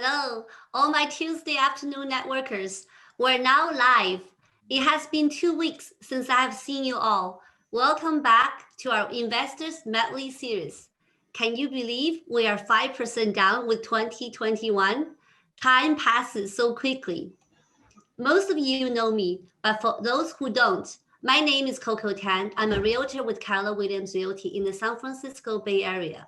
Hello, all my Tuesday afternoon networkers. We're now live. It has been 2 weeks since I have seen you all. Welcome back to our Investors Medley series. Can you believe we are 5% down with 2021? Time passes so quickly. Most of you know me, but for those who don't, my name is Coco Tan. I'm a realtor with Keller Williams Realty in the San Francisco Bay Area.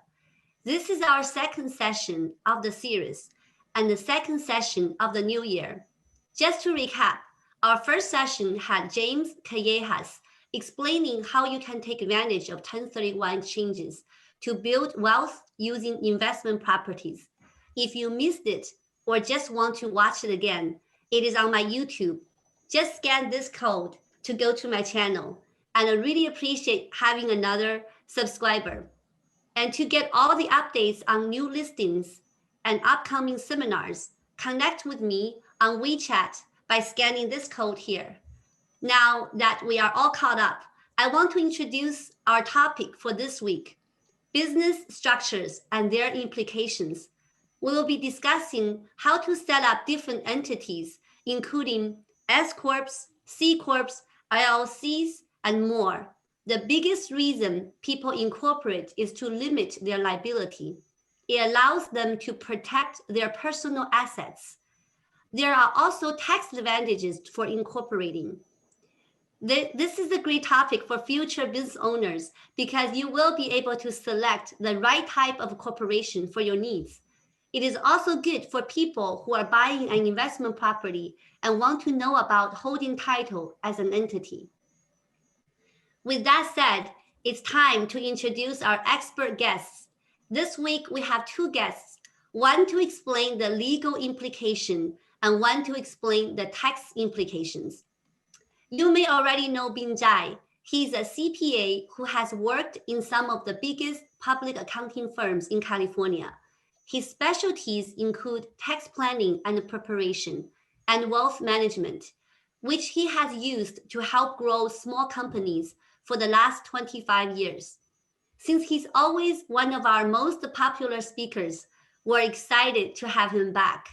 This is our second session of the series and the second session of the new year. Just to recap, our first session had James Callejas explaining how you can take advantage of 1031 exchanges to build wealth using investment properties. If you missed it or just want to watch it again, it is on my YouTube. Just scan this code to go to my channel, and I really appreciate having another subscriber. And to get all the updates on new listings and upcoming seminars, connect with me on WeChat by scanning this code here. Now that we are all caught up, I want to introduce our topic for this week, business structures and their implications. We will be discussing how to set up different entities, including S Corps, C Corps, LLCs, and more. The biggest reason people incorporate is to limit their liability. It allows them to protect their personal assets. There are also tax advantages for incorporating. This is a great topic for future business owners because you will be able to select the right type of corporation for your needs. It is also good for people who are buying an investment property and want to know about holding title as an entity. With that said, it's time to introduce our expert guests. This week, we have two guests, one to explain the legal implication and one to explain the tax implications. You may already know Bin Zhai. He's a CPA who has worked in some of the biggest public accounting firms in California. His specialties include tax planning and preparation and wealth management, which he has used to help grow small companies for the last 25 years. Since he's always one of our most popular speakers, we're excited to have him back.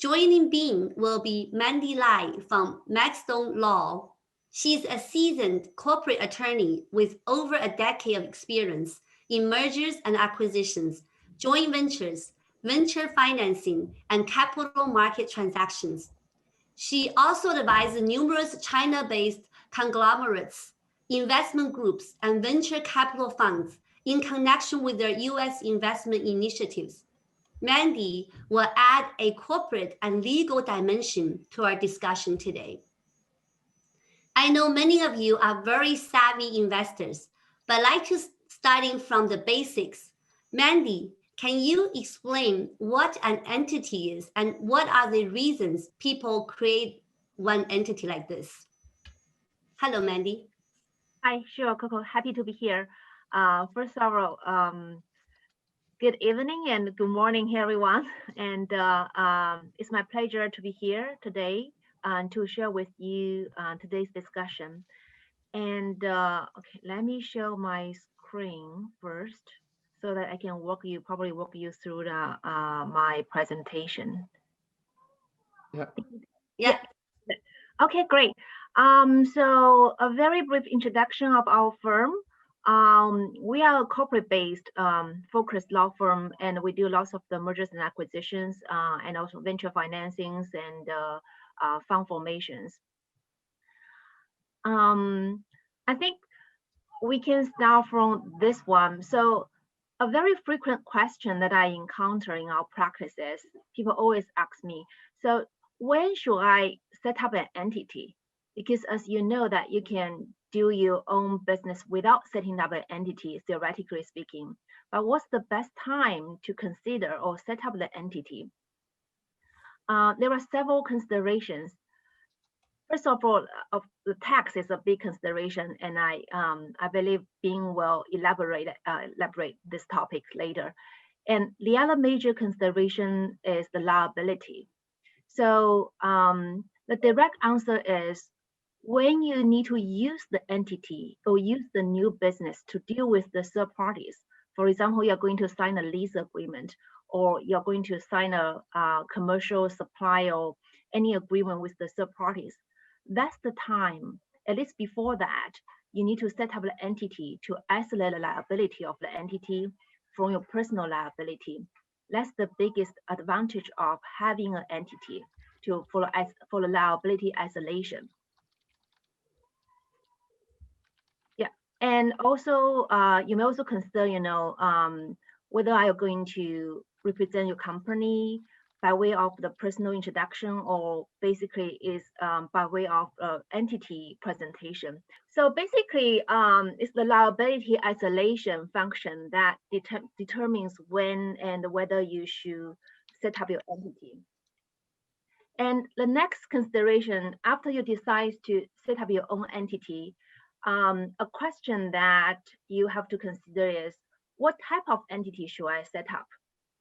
Joining Bin will be Mandy Lai from Maxstone Law. She's a seasoned corporate attorney with over a decade of experience in mergers and acquisitions, joint ventures, venture financing, and capital market transactions. She also advises numerous China-based conglomerates, investment groups, and venture capital funds in connection with their U.S. investment initiatives. Mandy will add a corporate and legal dimension to our discussion today. I know many of you are very savvy investors, but like to starting from the basics. Mandy, can you explain what an entity is and what are the reasons people create one entity like this? Hello, Mandy. Hi, sure, Coco. Happy to be here. First of all, good evening and good morning, everyone. And it's my pleasure to be here today and to share with you today's discussion. And okay, let me show my screen first so that I can walk you through the my presentation. Yeah. Okay, great. So a very brief introduction of our firm. We are a corporate-based focused law firm, and we do lots of the mergers and acquisitions, and also venture financings and fund formations. I think we can start from this one. So a very frequent question that I encounter in our practices, people always ask me, so when should I set up an entity? Because as you know that you can do your own business without setting up an entity, theoretically speaking. But what's the best time to consider or set up the entity? There are several considerations. First of all, the tax is a big consideration, and I believe Bin will elaborate this topic later. And the other major consideration is the liability. So the direct answer is when you need to use the entity or use the new business to deal with the third parties. For example, you're going to sign a lease agreement or you're going to sign a commercial supply or any agreement with the third parties, that's the time, at least before that, you need to set up the entity to isolate the liability of the entity from your personal liability. That's the biggest advantage of having an entity for the liability isolation. Yeah, and also you may also consider, whether are you going to represent your company by way of the personal introduction, or basically is by way of entity presentation. So basically, it's the liability isolation function that determines when and whether you should set up your entity. And the next consideration, after you decide to set up your own entity, a question that you have to consider is, what type of entity should I set up?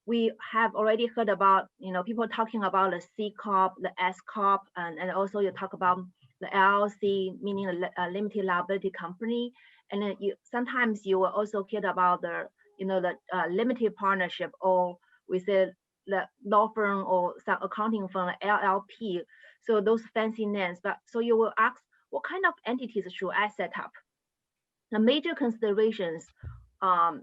We have already heard about, people talking about the C Corp, the S Corp, and also you talk about the LLC, meaning a limited liability company. And then sometimes you will also hear about the, the limited partnership, or we say the law firm or some accounting firm, LLP. So those fancy names. But so you will ask, what kind of entities should I set up? The major considerations are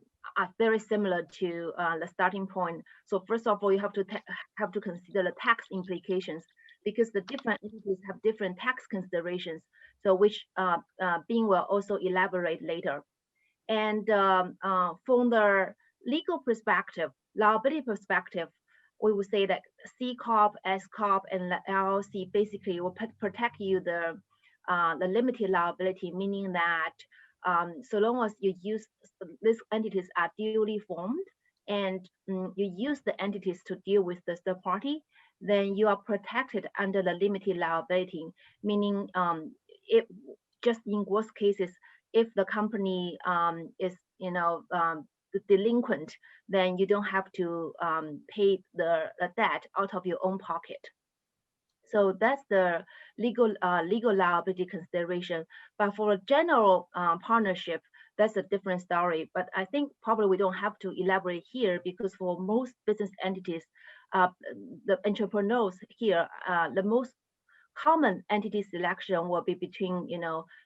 very similar to the starting point. So first of all, you have to consider the tax implications, because the different entities have different tax considerations. So which Bin will also elaborate later. And from the legal perspective, liability perspective, we would say that C Corp, S Corp, and the LLC basically will protect you the limited liability, meaning that so long as you use these entities are duly formed and you use the entities to deal with the third party, then you are protected under the limited liability, meaning if just in worst cases, if the company is delinquent, then you don't have to pay the debt out of your own pocket. So that's the legal liability consideration. But for a general partnership, that's a different story. But I think probably we don't have to elaborate here, because for most business entities, the entrepreneurs here, the most common entity selection will be between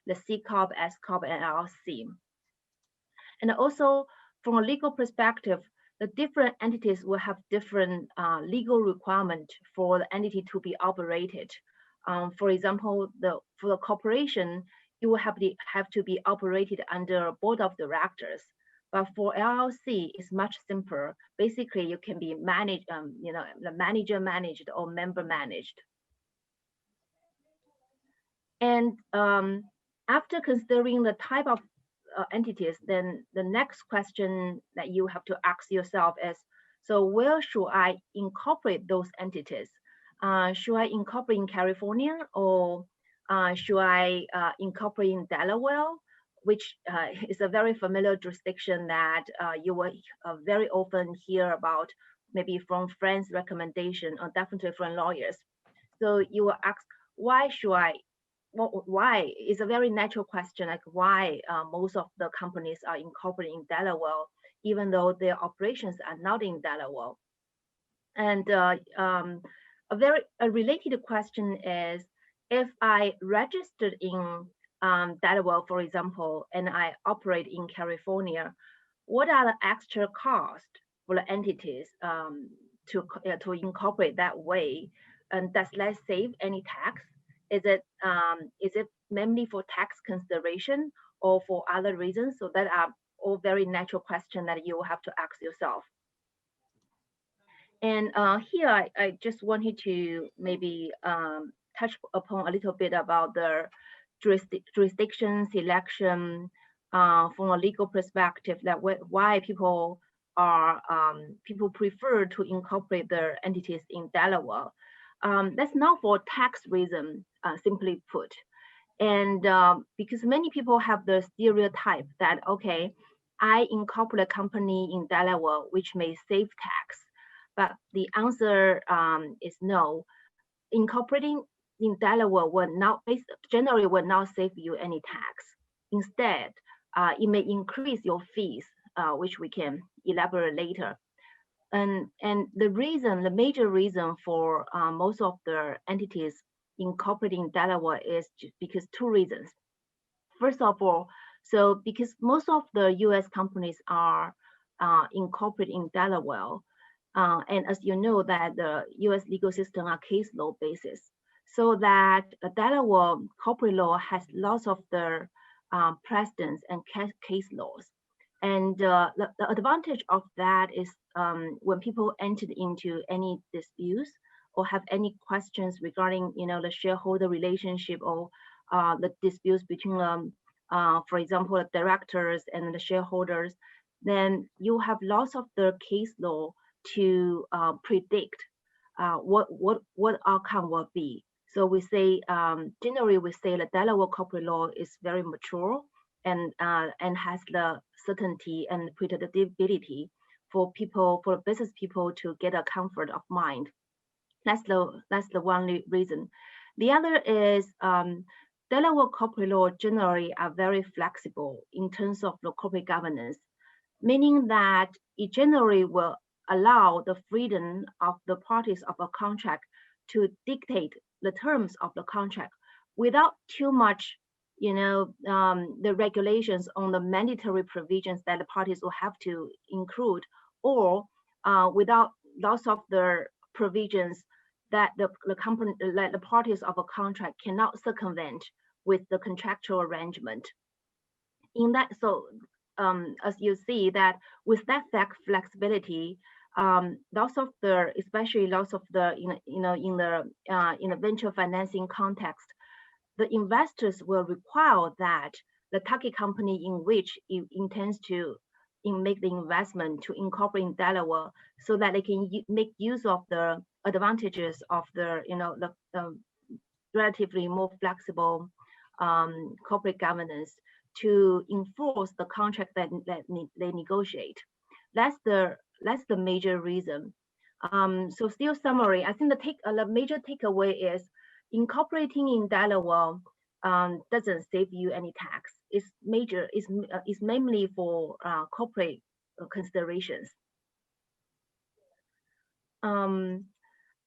the C Corp, S Corp, and LLC. And also from a legal perspective, the different entities will have different legal requirement for the entity to be operated. For example, for the corporation, it will have to be operated under a board of directors. But for LLC, it's much simpler. Basically, you can be managed, the manager managed or member managed. And after considering the type of entities, then the next question that you have to ask yourself is, so where should I incorporate those entities? Should I incorporate in California, or should I incorporate in Delaware, which is a very familiar jurisdiction that you will very often hear about, maybe from friends' recommendation, or definitely from lawyers. So you will ask, why should I? Why is a very natural question, like why most of the companies are incorporated in Delaware, even though their operations are not in Delaware. And a related question is, if I registered in Delaware, for example, and I operate in California, what are the extra costs for the entities to incorporate that way? And does that save any tax? Is it mainly for tax consideration or for other reasons? So that are all very natural questions that you will have to ask yourself. And here I just wanted to maybe touch upon a little bit about the jurisdiction selection from a legal perspective, that why people prefer to incorporate their entities in Delaware. That's not for tax reason, simply put. And because many people have the stereotype that, okay, I incorporate a company in Delaware, which may save tax. But the answer is no. Incorporating in Delaware generally will not save you any tax. Instead, it may increase your fees, which we can elaborate later. And the major reason for most of the entities incorporating Delaware is because two reasons. First of all, so because most of the U.S. companies are incorporated in Delaware, and as you know that the U.S. legal system are case law basis, so that Delaware corporate law has lots of the precedents and case laws. And the advantage of that is when people entered into any disputes or have any questions regarding, the shareholder relationship or the disputes between, for example, the directors and the shareholders, then you have lots of the case law to predict what outcome will be. So we say, generally we say the Delaware corporate law is very mature and has the certainty and predictability for business people to get a comfort of mind. That's the one reason. The other is Delaware corporate law generally are very flexible in terms of the corporate governance, meaning that it generally will allow the freedom of the parties of a contract to dictate the terms of the contract without too much, the regulations on the mandatory provisions that the parties will have to include, or without lots of the provisions that the company, like the parties of a contract cannot circumvent with the contractual arrangement. In that, so as you see that with that flexibility, especially lots of the, in the venture financing context, the investors will require that the target company in which it intends to make the investment to incorporate in Delaware, so that they can make use of the advantages of the, the relatively more flexible corporate governance to enforce the contract that they negotiate. That's the major reason. So still summary, I think the major takeaway is incorporating in Delaware doesn't save you any tax. It's mainly for corporate considerations.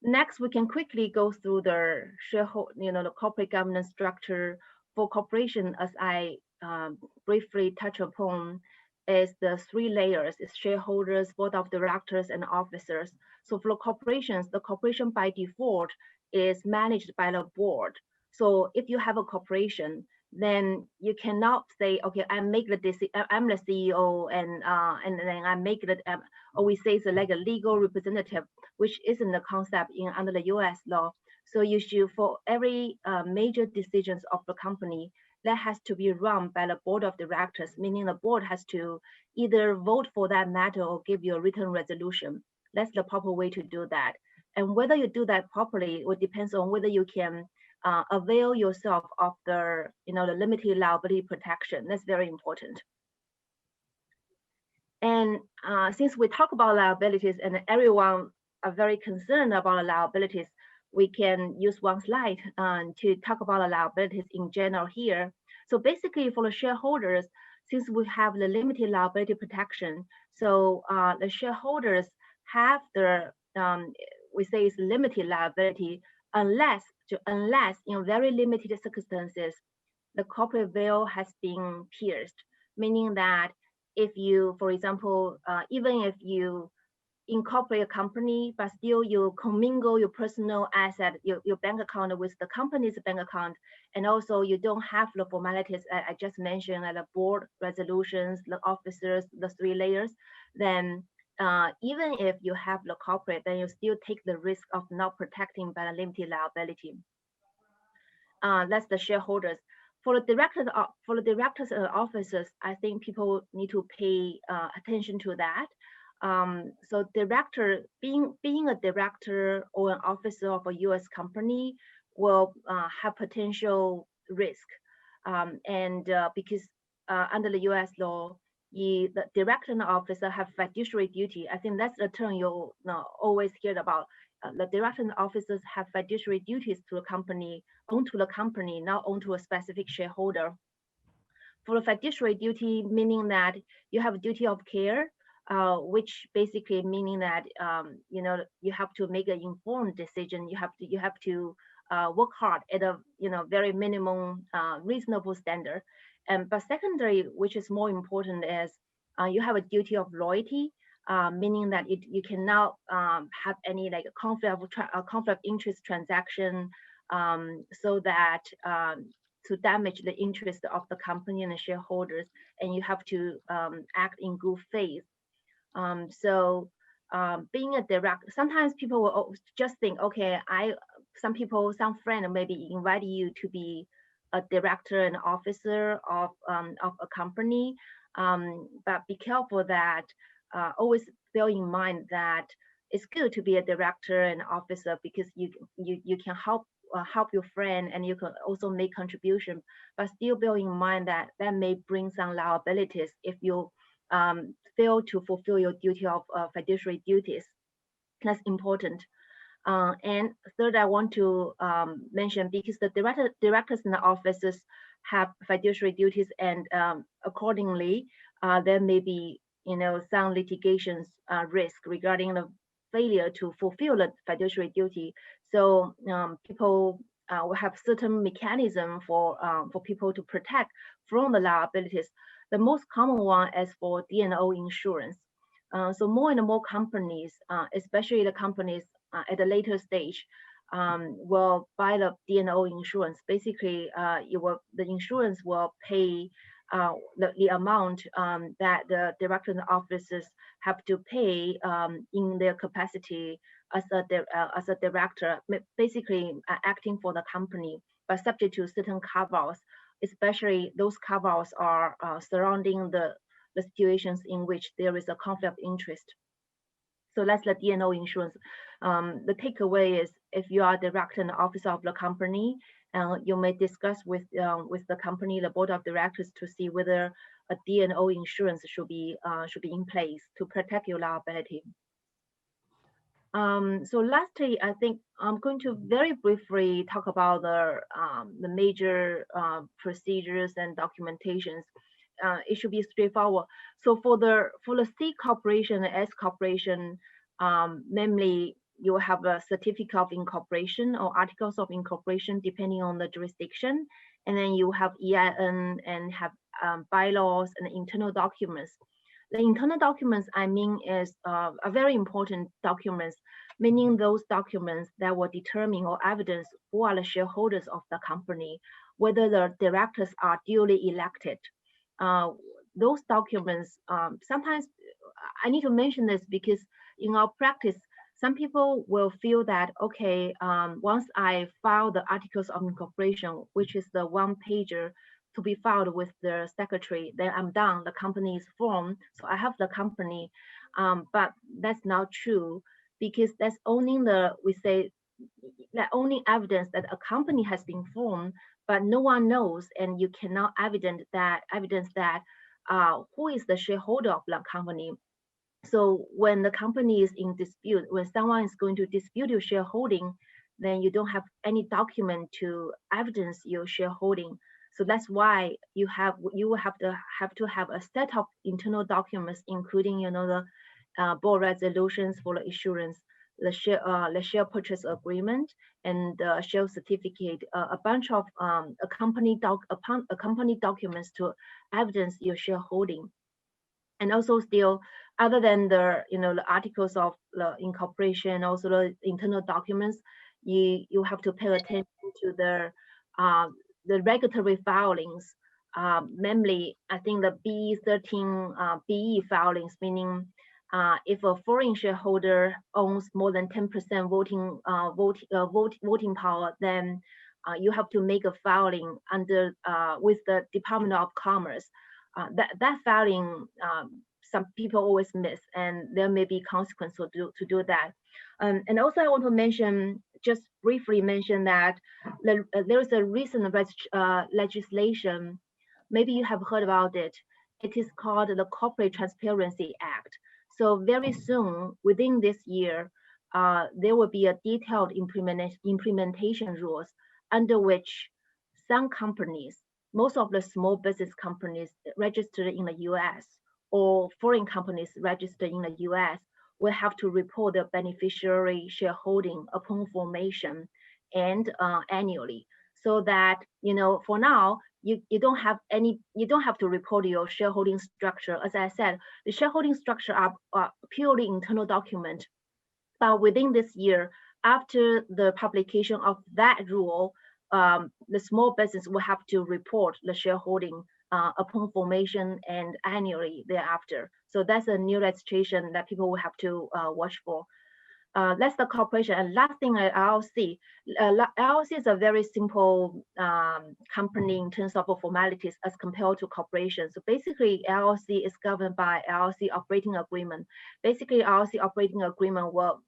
Next, we can quickly go through the shareholder, the corporate governance structure for corporation, as I briefly touch upon, is the three layers: is shareholders, board of directors, and officers. So for corporations, the corporation by default is managed by the board. So if you have a corporation, then you cannot say, okay, I'm the CEO, and then I make it, or we say it's like a legal representative, which isn't the concept under the U.S. law. So you should, for every major decisions of the company, that has to be run by the board of directors, meaning the board has to either vote for that matter or give you a written resolution. That's the proper way to do that. And whether you do that properly, it depends on whether you can avail yourself of the, the limited liability protection. That's very important. And since we talk about liabilities and everyone are very concerned about liabilities, we can use one slide to talk about the liabilities in general here. So basically for the shareholders, since we have the limited liability protection, so the shareholders have the, we say it's limited liability unless in very limited circumstances, the corporate veil has been pierced, meaning that if you, for example, even if you incorporate a company, but still you commingle your personal asset, your bank account with the company's bank account, and also you don't have the formalities I just mentioned, like the board resolutions, the officers, the three layers, then even if you have the corporate, then you still take the risk of not protecting by the limited liability. That's the shareholders. For the directors and officers, I think people need to pay attention to that. So director, being a director or an officer of a U.S. company will have potential risk, because under the U.S. law, the director and officer have fiduciary duty. I think that's the term you'll always hear about. The director and officers have fiduciary duties to the company, onto the company, not onto a specific shareholder. For the fiduciary duty, meaning that you have a duty of care which basically meaning that you know, you have to make an informed decision. You have to work hard at a, you know, very minimum reasonable standard. And but secondary, which is more important, is you have a duty of loyalty, meaning that you cannot have any like conflict of interest transaction, so that to damage the interest of the company and the shareholders, and you have to act in good faith. Being a director, sometimes people will just think, okay, some friend maybe invite you to be a director and officer of a company, but be careful that always bear in mind that it's good to be a director and officer because you can help your friend, and you can also make contribution, but still bear in mind that that may bring some liabilities if you fail to fulfill your duty of fiduciary duties. That's important. And third, I want to mention, because the directors and the officers have fiduciary duties, and accordingly, there may be, you know, some litigations risk regarding the failure to fulfill the fiduciary duty. So people will have certain mechanism for people to protect from the liabilities. The most common one is for D&O insurance. So more and more companies, especially the companies at a later stage, will buy the D&O insurance. Basically, the insurance will pay the amount that the director and officers have to pay in their capacity as a director, basically acting for the company, but subject to certain carve-outs, especially those carve-outs are surrounding the situations in which there is a conflict of interest. So that's the D&O insurance. The takeaway is, if you are director and officer of the company, you may discuss with the company, the board of directors, to see whether a D&O insurance should be in place to protect your liability. So lastly, I think I'm going to very briefly talk about the major procedures and documentations. It should be straightforward. So for the C corporation and S corporation, namely, you have a certificate of incorporation or articles of incorporation depending on the jurisdiction, and then you have EIN and have bylaws and internal documents. The internal documents, I mean, is a very important documents, meaning those documents that will determine or evidence who are the shareholders of the company, whether the directors are duly elected. Those documents, sometimes I need to mention this because in our practice, some people will feel that, okay, once I file the articles of incorporation, which is the one pager to be filed with the secretary, then I'm done, the company is formed, so I have the company. But that's not true, because that's only only evidence that a company has been formed, but no one knows, and you cannot evidence that who is the shareholder of the company. So when the company is in dispute, when someone is going to dispute your shareholding, then you don't have any document to evidence your shareholding. So that's why you will have to have a set of internal documents, including, you know, the board resolutions for the issuance, the share purchase agreement, and the share certificate, a bunch of accompanying documents to evidence your shareholding. And also still, other than the, you know, the articles of the incorporation, also the internal documents, you have to pay attention to the regulatory filings, namely, I think the B13 BE filings, meaning if a foreign shareholder owns more than 10% voting power, then you have to make a filing under with the Department of Commerce. That filing, some people always miss, and there may be consequences to do that. And also, I want to just briefly mention that there is a recent legislation. Maybe you have heard about it. It is called the Corporate Transparency Act. So very soon, within this year, there will be a detailed implementation rules under which some companies, most of the small business companies registered in the US or foreign companies registered in the US will have to report their beneficiary shareholding upon formation and annually. So that, for now, you don't have to report your shareholding structure. As I said, the shareholding structure are purely internal document. But within this year, after the publication of that rule, the small business will have to report the shareholding upon formation and annually thereafter. So that's a new legislation that people will have to watch for. That's the corporation. And last thing, LLC. LLC is a very simple company in terms of formalities as compared to corporation. So basically, LLC is governed by LLC operating agreement. Basically, LLC operating agreement will,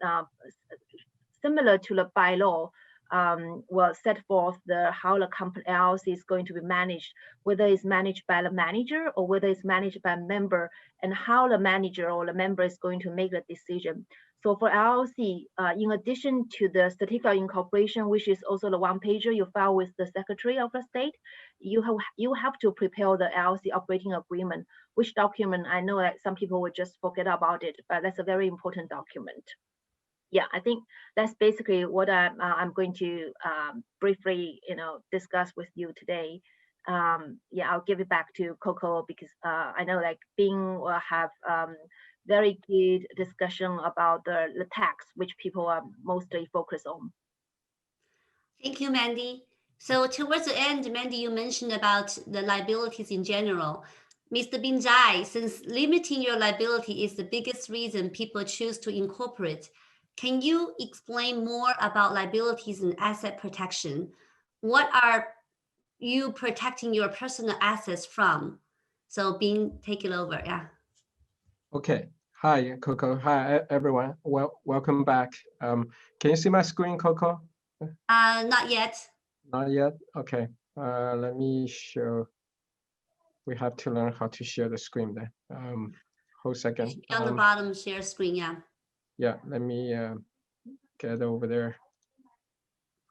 similar to the bylaw, will set forth how the company LLC is going to be managed, whether it's managed by the manager or whether it's managed by a member, and how the manager or the member is going to make the decision. So for LLC, in addition to the certificate of incorporation, which is also the one-pager you file with the Secretary of the State, you have to prepare the LLC operating agreement, which document I know that some people would just forget about it, but that's a very important document. Yeah, I think that's basically what I'm going to briefly, discuss with you today. Yeah, I'll give it back to Coco because I know like Bing will have very good discussion about the tax, which people are mostly focused on. Thank you, Mandy. So towards the end, Mandy, you mentioned about the liabilities in general. Mr. Bin Zhai, since limiting your liability is the biggest reason people choose to incorporate, can you explain more about liabilities and asset protection? What are you protecting your personal assets from? So Bin, take it over, yeah. Okay. Hi, Coco. Hi, everyone. Welcome back. Can you see my screen, Coco? Not yet. Not yet? Okay. Let me show. We have to learn how to share the screen then. Hold a second. On the bottom, share screen, yeah. Yeah, let me get over there.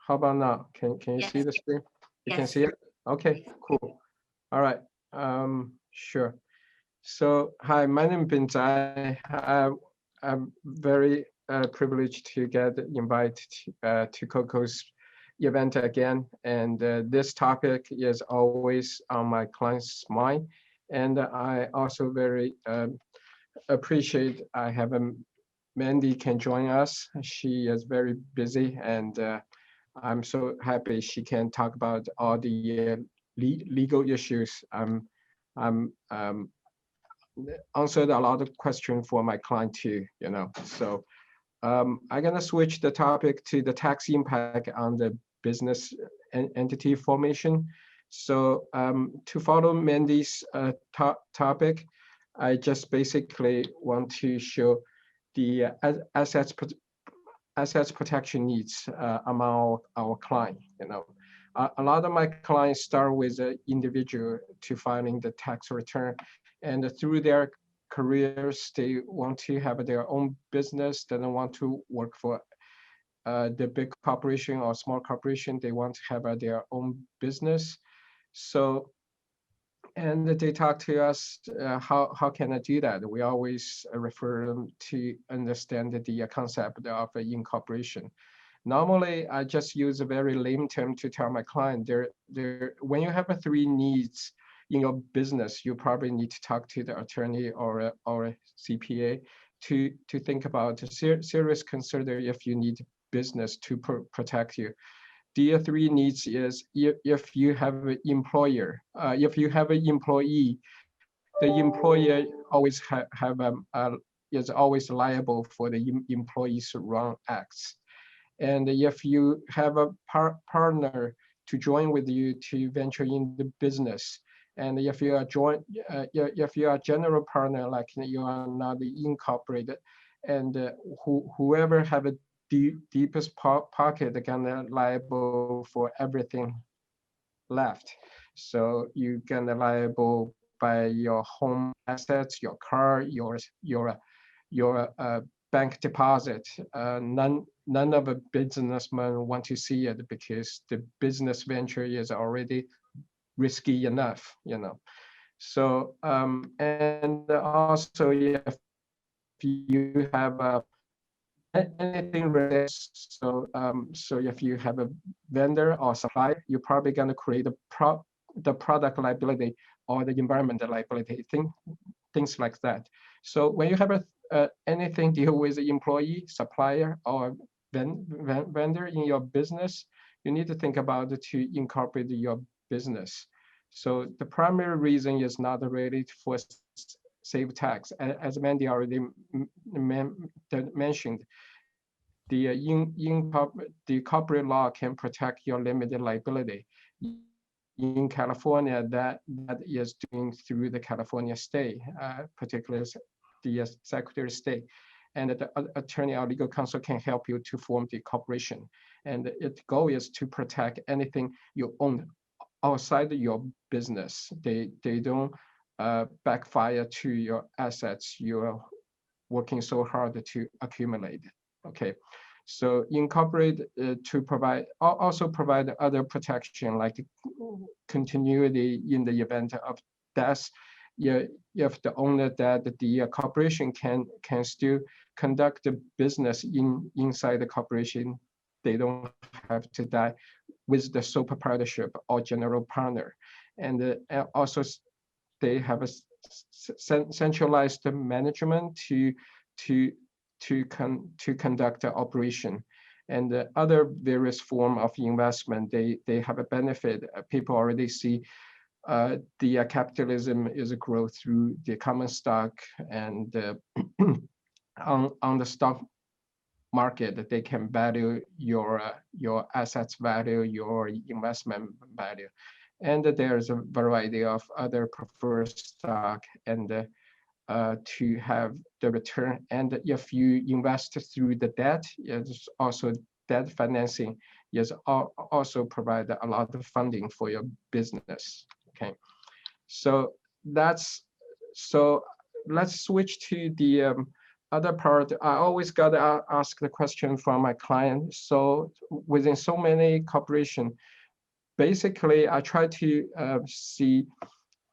How about now? Can you see the screen? You can see it? Okay, cool. All right. Sure. So, hi, my name is Bin Zhai. I'm very privileged to get invited to Coco's event again. And this topic is always on my client's mind. And I also very appreciate I have Mandy can join us. She is very busy and I'm so happy she can talk about all the legal issues. I'm answered a lot of questions for my client too, So I'm gonna switch the topic to the tax impact on the business entity formation. So to follow Mandy's topic, I just basically want to show the assets protection needs among our client. A lot of my clients start with an individual to filing the tax return, and through their careers, they want to have their own business. They don't want to work for the big corporation or small corporation. They want to have their own business. So, and they talk to us, how can I do that? We always refer them to understand the concept of incorporation. Normally, I just use a very lame term to tell my client, when you have three needs in your business, you probably need to talk to the attorney or a CPA to think about serious consider if you need business to protect you. The three needs is if you have an employer, if you have an employee, the employer always is always liable for the employee's wrong acts. And if you have a partner to join with you to venture in the business, and if you are if you are a general partner, like you are not incorporated, and whoever have a deepest pocket gonna liable for everything left. So you gonna liable by your home assets, your car, your bank deposit. None of a businessman want to see it because the business venture is already risky enough, So and also if you have anything related, so if you have a vendor or supplier, you're probably going to create the product liability or the environmental liability, things like that. So when you have anything deal with the employee, supplier, or vendor in your business, you need to think about it to incorporate your business. So the primary reason is not really for save tax. As Mandy already mentioned, the corporate law can protect your limited liability. In California, that is doing through the California state, particularly the Secretary of State, and the attorney or legal counsel can help you to form the corporation. And its goal is to protect anything you own outside your business. They don't backfire to your assets you're working so hard to accumulate. Okay, so incorporate to also provide other protection like continuity in the event of death. Yeah, if the owner that the corporation can still conduct the business inside the corporation, they don't have to die with the sole proprietorship or general partner. And also they have a centralized management to conduct the operation. And the other various form of investment, they have a benefit. People already see the capitalism is a growth through the common stock, and on the stock market, they can value your assets value, your investment value. And there's a variety of other preferred stock and to have the return. And if you invest through the debt, it's also debt financing is also provide a lot of funding for your business. Okay, so let's switch to the other part. I always got to ask the question from my client. So within so many corporations, basically I try to see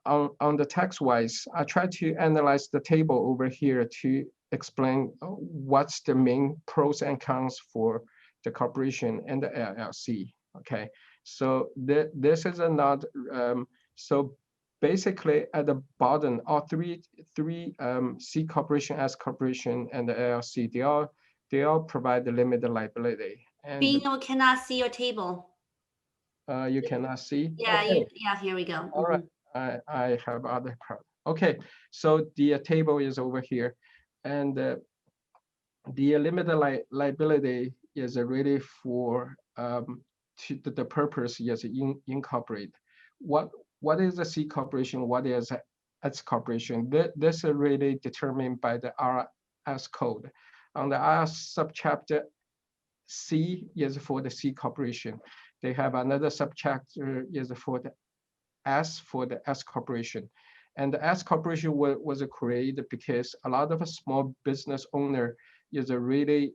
on the tax wise, I try to analyze the table over here to explain what's the main pros and cons for the corporation and the LLC. Okay, so this is another. So basically, at the bottom, all three C corporation, S corporation, and the LLC, they all provide the limited liability. And Bino cannot see your table. you cannot see. Yeah, Okay. yeah. Here we go. All right. I have other part. Okay, so the table is over here, and the limited liability is really for the purpose is incorporate. What is a C corporation? What is a S corporation? This is really determined by the RS code. On the RS subchapter, C is for the C corporation. They have another subchapter is for the S for the S corporation. And the S corporation was created because a lot of small business owner is really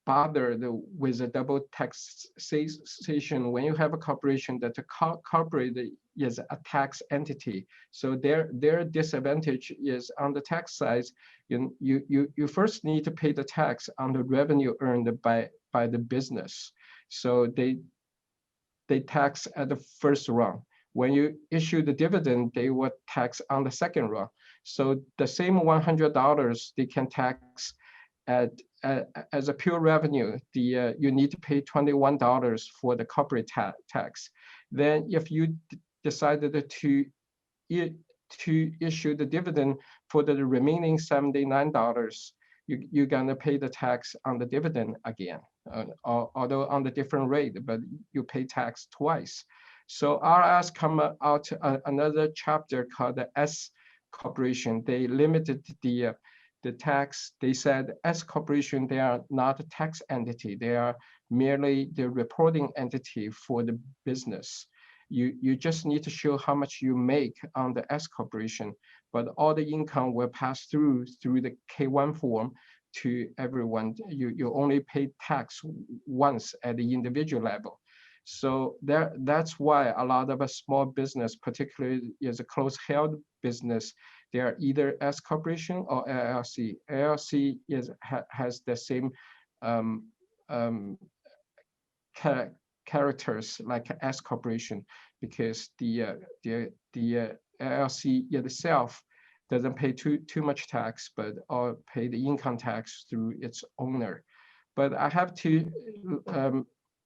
bothered with a double taxation. When you have a corporation, that the corporate is a tax entity. So their disadvantage is on the tax side. You first need to pay the tax on the revenue earned by the business. So they tax at the first run. When you issue the dividend, they will tax on the second run. So the same $100 they can tax as a pure revenue. You need to pay $21 for the corporate tax. Then if you decided to issue the dividend for the remaining $79, you're gonna pay the tax on the dividend again, although on the different rate, but you pay tax twice. So RS come out another chapter called the S corporation. They limited the tax. They said S corporation, they are not a tax entity. They are merely the reporting entity for the business. You just need to show how much you make on the S corporation, but all the income will pass through the K1 form to everyone. You only pay tax once at the individual level. So that's why a lot of a small business, particularly is a closed held business, they are either S corporation or LLC. LLC has the same um, um, characters like S corporation, because the LLC itself doesn't pay too much tax, but or pay the income tax through its owner. But I have to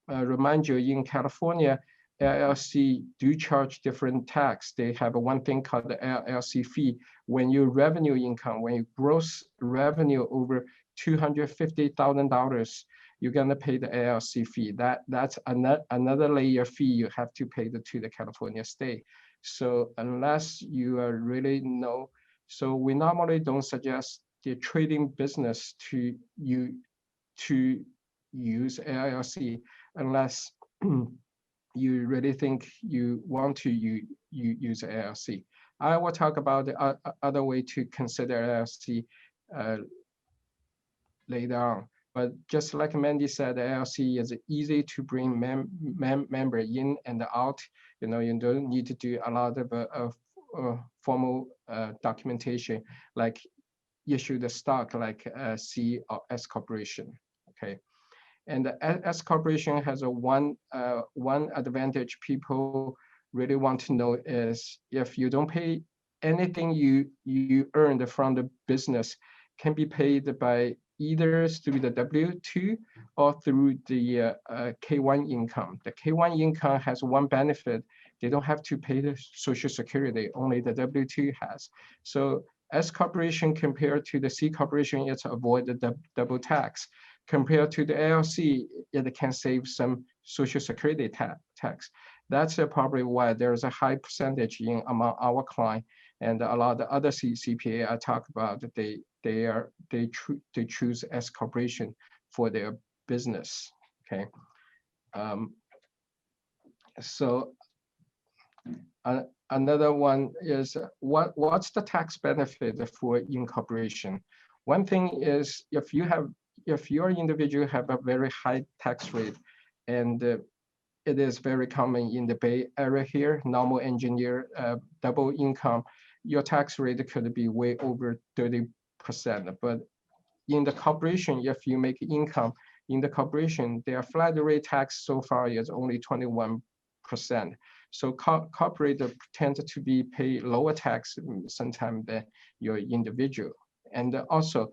remind you, in California, LLC do charge different tax. They have one thing called the LLC fee. When your revenue income, when your gross revenue over $250,000, you're gonna pay the LLC fee. That's another layer fee you have to pay to the California state. So unless you are really know, so we normally don't suggest the trading business to use LLC unless you really think you want to use LLC. I will talk about the other way to consider LLC uh, later on. But just like Mandy said, the LLC is easy to bring member in and out. You know, you don't need to do a lot of formal documentation like issue the stock like C or S corporation. Okay, and the S corporation has a one advantage people really want to know is if you don't pay anything you earned from the business can be paid by either through the W-2 or through the K-1 income. The K-1 income has one benefit. They don't have to pay the Social Security, only the W-2 has. So S corporation compared to the C corporation, it's avoid the double tax. Compared to the LLC, it can save some Social Security tax. That's probably why there's a high percentage among our client, and a lot of other CPA I talk about, they choose S corporation for their business. Okay, so another one is what's the tax benefit for incorporation? One thing is if your individual have a very high tax rate, and it is very common in the Bay Area here, normal engineer, double income, your tax rate could be way over 30%. But in the corporation, if you make income in the corporation, their flat rate tax so far is only 21%. So corporate tend to be pay lower tax sometimes than your individual. And also,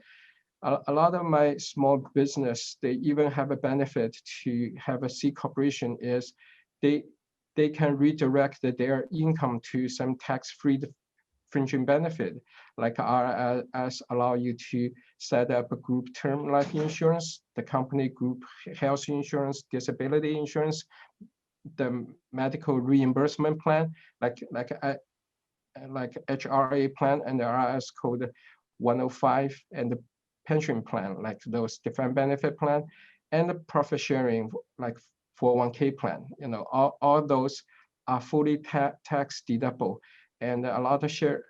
a lot of my small business, they even have a benefit to have a C corporation is they can redirect their income to some tax-free fringing benefit, like RRS allow you to set up a group term life insurance, the company group health insurance, disability insurance, the medical reimbursement plan, like HRA plan and the RRS code 105, and the pension plan, like those defined benefit plan, and the profit sharing, like 401k plan. You know, all those are fully tax deductible. And a lot of share,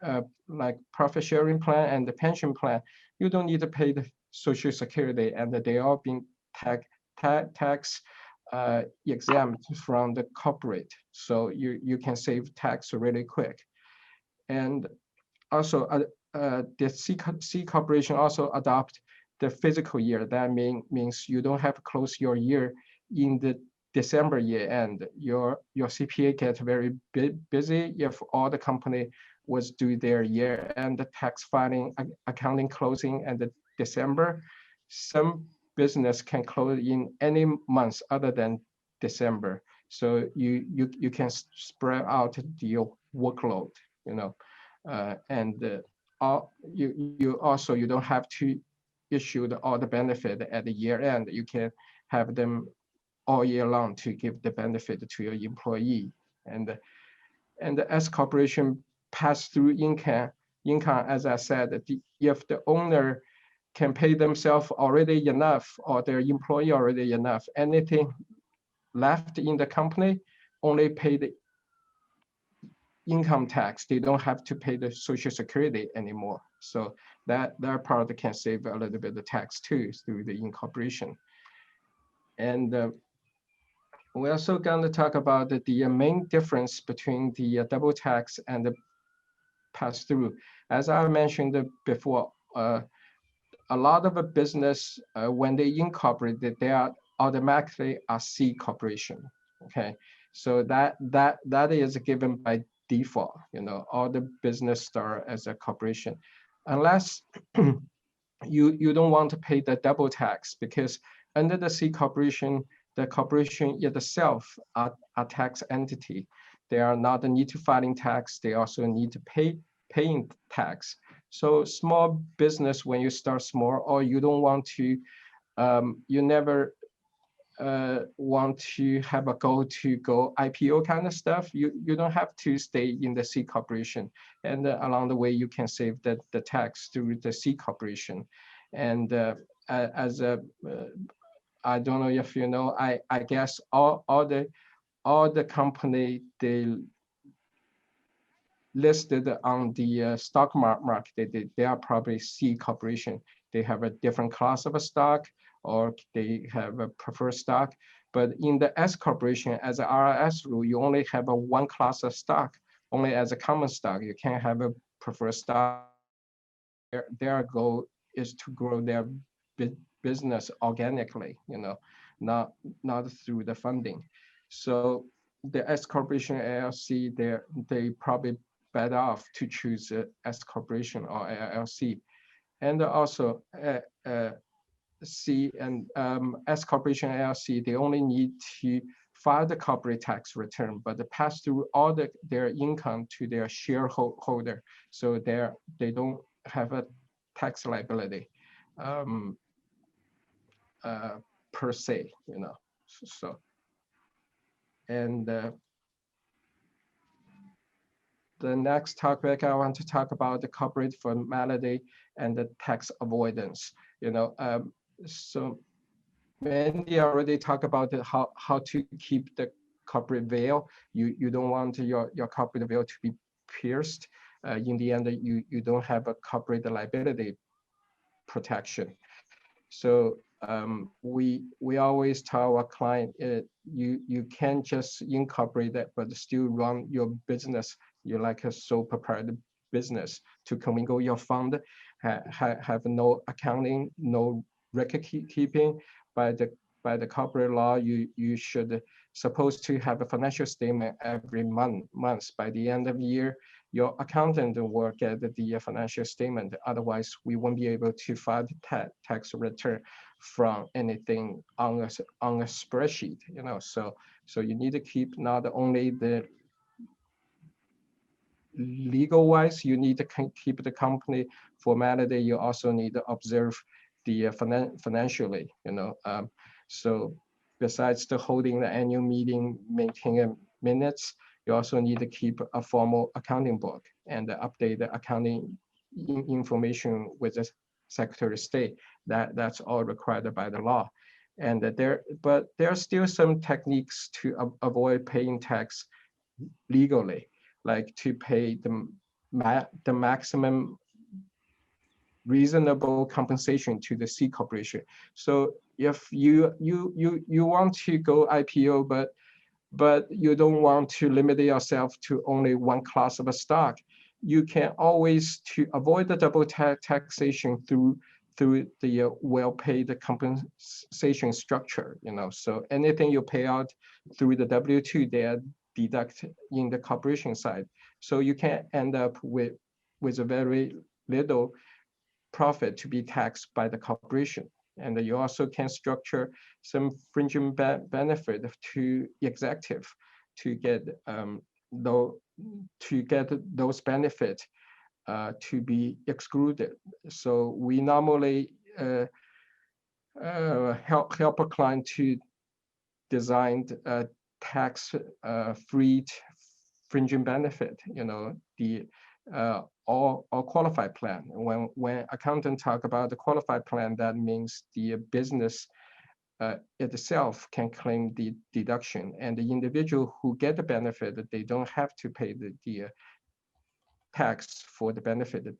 like profit sharing plan and the pension plan, you don't need to pay the Social Security, and they are being tax exempt from the corporate. So you can save tax really quick. And also the C corporation also adopt the fiscal year. That means you don't have to close your year in the December year end. Your CPA gets very busy if all the company was do their year end tax filing, accounting closing, and the December. Some business can close in any months other than December. So you can spread out your workload, you know, you don't have to issue all the benefit at the year end. You can have them all year long to give the benefit to your employee. And the S corporation pass through income, as I said, if the owner can pay themselves already enough, or their employee already enough, anything left in the company only pay the income tax. They don't have to pay the Social Security anymore. So that part can save a little bit of tax too through the incorporation. And We're also going to talk about the main difference between the double tax and the pass-through. As I mentioned before, a lot of a business, when they incorporate, they are automatically a C corporation. Okay, so that is given by default. You know, all the business start as a corporation, unless you don't want to pay the double tax, because under the C corporation, the corporation itself are a tax entity. They are not need to filing tax. They also need to paying tax. So small business, when you start small, or you don't want to, you never want to have a goal to go IPO kind of stuff, you don't have to stay in the C corporation. And along the way, you can save the tax through the C corporation. And as a, I don't know if you know, I guess all the company, they listed on the stock market, they are probably C corporation. They have a different class of a stock, or they have a preferred stock. But in the S corporation, as a RIS rule, you only have a one class of stock, only as a common stock. You can't have a preferred stock. Their goal is to grow their business organically, you know, not through the funding. So the S corporation LLC, they probably better off to choose S corporation or LLC. And also C and S corporation LLC, they only need to file the corporate tax return, but they pass through all their income to their shareholder, so they don't have a tax liability per se, you know. So and the next topic I want to talk about the corporate formality and the tax avoidance. You know, so Mandy already talked about how to keep the corporate veil. You don't want your corporate veil to be pierced. In the end, you don't have a corporate liability protection. So we always tell our client, you can't just incorporate that, but still run your business. You're like a sole proprietor business to commingle your fund, have no accounting, no record keeping. By the corporate law, you should supposed to have a financial statement every month. By the end of the year, your accountant will get the financial statement. Otherwise, we won't be able to file the tax return from anything on a spreadsheet. You know, so you need to keep not only the legal wise, you need to keep the company formality. You also need to observe the financially. You know, so besides the holding the annual meeting, maintaining minutes, you also need to keep a formal accounting book and update the accounting information with the Secretary of State. That's all required by the law. And but there are still some techniques to avoid paying tax legally, like to pay the maximum reasonable compensation to the C corporation. So if you want to go IPO, but you don't want to limit yourself to only one class of a stock, you can always, to avoid the double taxation through the well-paid compensation structure. You know, so anything you pay out through the W-2, they are deduct in the corporation side. So you can end up with a very little profit to be taxed by the corporation. And you also can structure some fringing benefit to executive to get those benefits to be excluded. So we normally help a client to design a tax-free fringing benefit. You know, the or qualified plan. When accountant talk about the qualified plan, that means the business itself can claim the deduction, and the individual who get the benefit, they don't have to pay the tax for the benefit that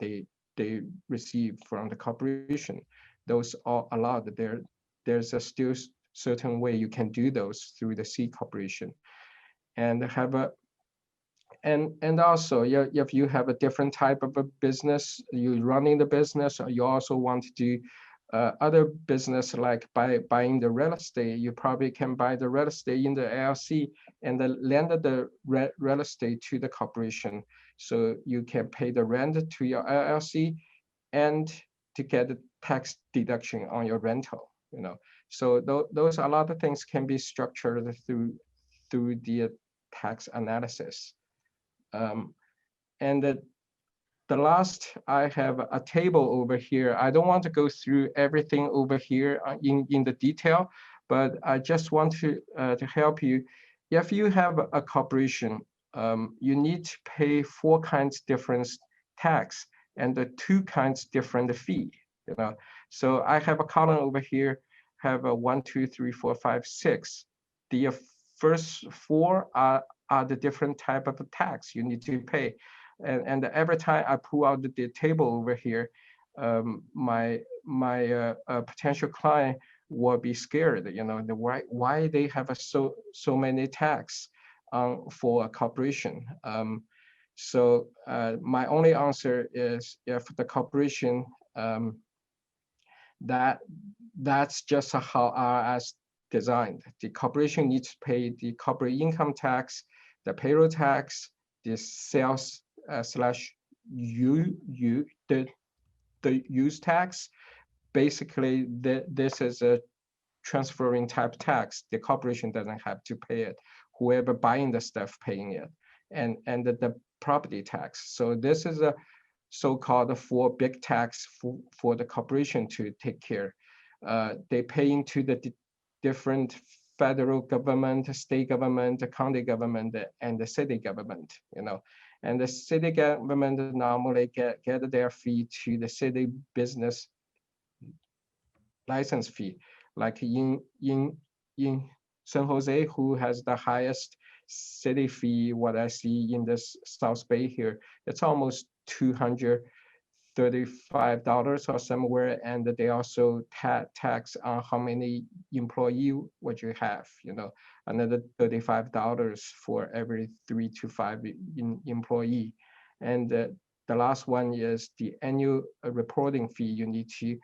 they receive from the corporation. Those are allowed. There's a still certain way, you can do those through the C corporation, and have a and also, if you have a different type of a business, you running the business, or you also want to do other business like buying the real estate, you probably can buy the real estate in the LLC and then lend the real estate to the corporation. So you can pay the rent to your LLC and to get the tax deduction on your rental, So those a lot of things can be structured through the tax analysis. And the last, I have a table over here. I don't want to go through everything over here in the detail, but I just want to help you. If you have a corporation, you need to pay 4 kinds different tax and the 2 kinds different fee. So I have a column over here, have a 1, 2, 3, 4, 5, 6. The first 4 are the different type of tax you need to pay. And every time I pull out the table over here, my potential client will be scared, why they have so many tax for a corporation. So my only answer is, if the corporation, that's just how IRS designed. The corporation needs to pay the corporate income tax, the payroll tax, the sales slash the use tax. Basically, this is a transferring type tax. The corporation doesn't have to pay it. Whoever buying the stuff paying it, and the property tax. So this is a so-called 4 big tax for the corporation to take care. They pay into the different federal government, state government, the county government, and the city government, And the city government normally get their fee to the city business license fee. Like in San Jose, who has the highest city fee, what I see in the South Bay here, it's almost $235 or somewhere, and they also tax on how many employee would you have, another $35 for every 3 to 5 employee. And the last one is the annual reporting fee you need to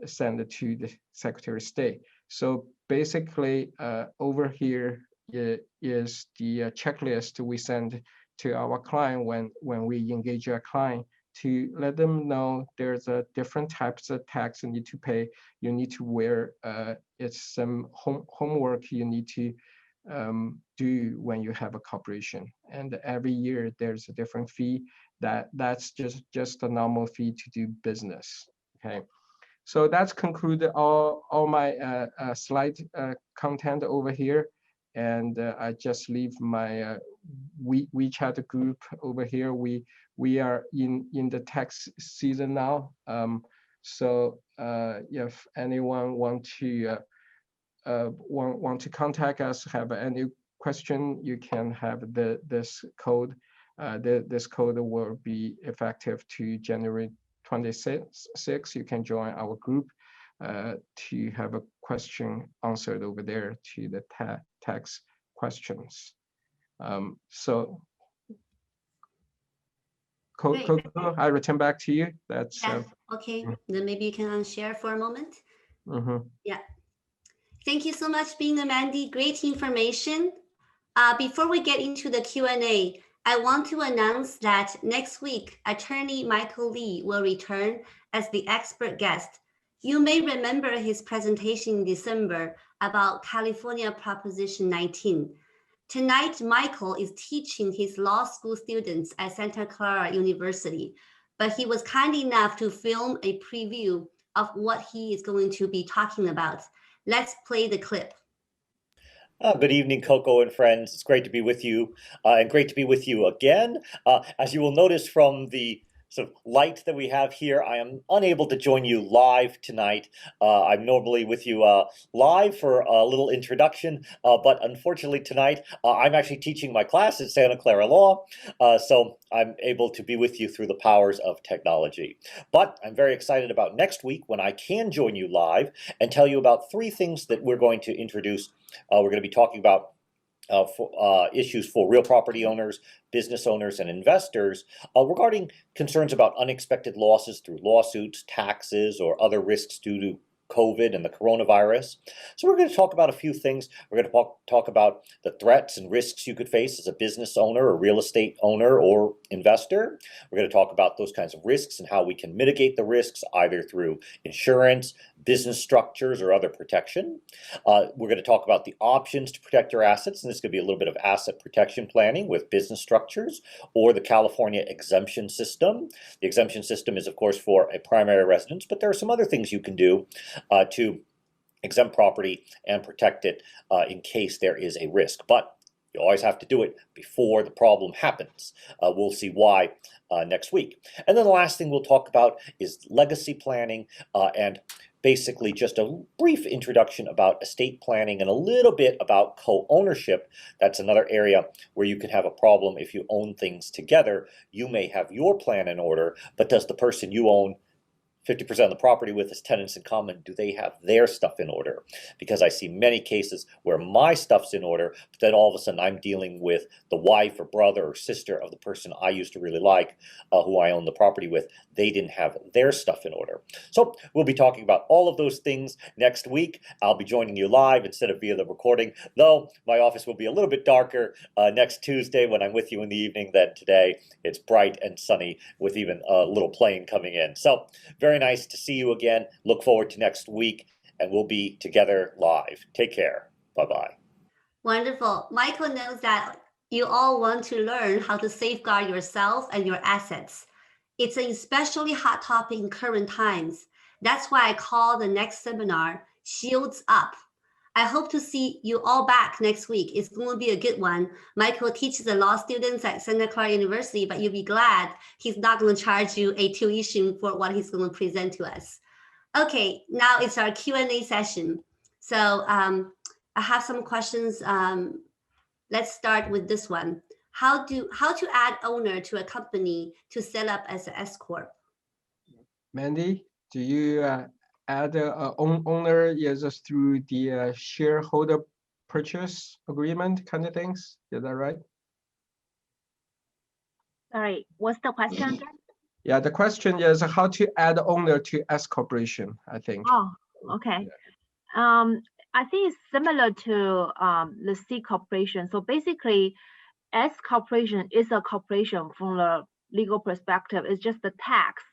send it to the Secretary of State. So basically, over here is the checklist we send to our client when we engage our client, to let them know there's a different types of tax you need to pay. You need to wear, it's some homework you need to do when you have a corporation. And every year there's a different fee. That's just a normal fee to do business, okay? So that's concluded all my slide content over here. And I just leave my WeChat group over here. We are in the tax season now. So if anyone want to contact us, have any question, you can have this code. This code will be effective to January 26. You can join our group to have a question answered over there to the tax questions. So, Coco, I return back to you. That's okay. Then maybe you can unshare for a moment. Yeah. Thank you so much, Bin and Mandy. Great information. Before we get into the Q&A, I want to announce that next week, attorney Michael Lee will return as the expert guest. You may remember his presentation in December about California Proposition 19. Tonight, Michael is teaching his law school students at Santa Clara University, but he was kind enough to film a preview of what he is going to be talking about. Let's play the clip. Good evening, Coco and friends. It's great to be with you, and great to be with you again. As you will notice from the So light that we have here, I am unable to join you live tonight. I'm normally with you live for a little introduction, but unfortunately tonight I'm actually teaching my class at Santa Clara Law, so I'm able to be with you through the powers of technology. But I'm very excited about next week when I can join you live and tell you about 3 things that we're going to introduce. We're going to be talking about issues for real property owners, business owners, and investors regarding concerns about unexpected losses through lawsuits, taxes, or other risks due to COVID and the coronavirus. So we're going to talk about a few things. We're going to talk about the threats and risks you could face as a business owner or real estate owner or investor. We're going to talk about those kinds of risks and how we can mitigate the risks either through insurance, business structures, or other protection. We're going to talk about the options to protect your assets, and this could be a little bit of asset protection planning with business structures or the California exemption system. The exemption system is, of course, for a primary residence, but there are some other things you can do to exempt property and protect it in case there is a risk. But you always have to do it before the problem happens. We'll see why next week. And then the last thing we'll talk about is legacy planning and basically just a brief introduction about estate planning and a little bit about co-ownership. That's another area where you can have a problem if you own things together. You may have your plan in order, but does the person you own 50% of the property with as tenants in common, do they have their stuff in order? Because I see many cases where my stuff's in order, but then all of a sudden I'm dealing with the wife or brother or sister of the person I used to really like, who I own the property with. They didn't have their stuff in order. So we'll be talking about all of those things next week. I'll be joining you live instead of via the recording, though my office will be a little bit darker next Tuesday when I'm with you in the evening than today. It's bright and sunny with even a little plane coming in. So very nice to see you again. Look forward to next week, and we'll be together live. Take care. Bye-bye. Wonderful. Michael knows that you all want to learn how to safeguard yourself and your assets. It's an especially hot topic in current times. That's why I call the next seminar Shields Up. I hope to see you all back next week. It's going to be a good one. Michael teaches the law students at Santa Clara University, but you'll be glad he's not going to charge you a tuition for what he's going to present to us. Okay, now it's our Q&A session. So I have some questions. Let's start with this one. How to add owner to a company to set up as an S Corp? Mandy, do you add owner is through the shareholder purchase agreement kind of things? Is that right? Sorry, what's the question again? Yeah, the question is how to add owner to S corporation, I think. Oh, okay. I think it's similar to the C corporation. So basically, S corporation is a corporation from the legal perspective. It's just the tax,